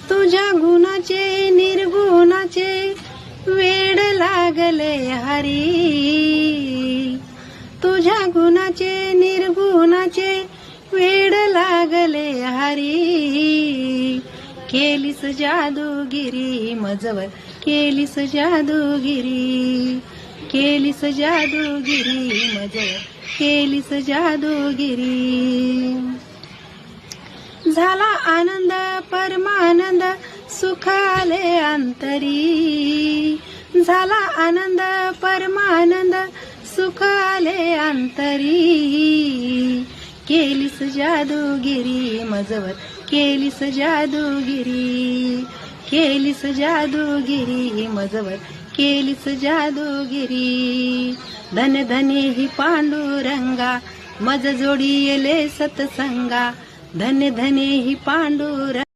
तुझ्या गुणाचे निर्गुणाचे वेड लागले हरी. तुझ्या गुणाचे निर्गुणाचे वेड लागले हरी. केलीस जादूगिरी मजवर, केलीस जादूगिरी, केलीस जादूगिरी मजवर, केलीस जादूगिरी. झाला आनंद परमानंद सुख आले अंतरी. झाला आनंद परमानंद सुख आले अंतरी. केलीस जादूगिरी मजवर, केलीस जादूगिरी, केलीस जादूगिरी मजवर, केलीस जादूगिरी. धन धने ही पांडुरंगा मज जोडी येले सतसंगा. धन धने ही पांडुरंगा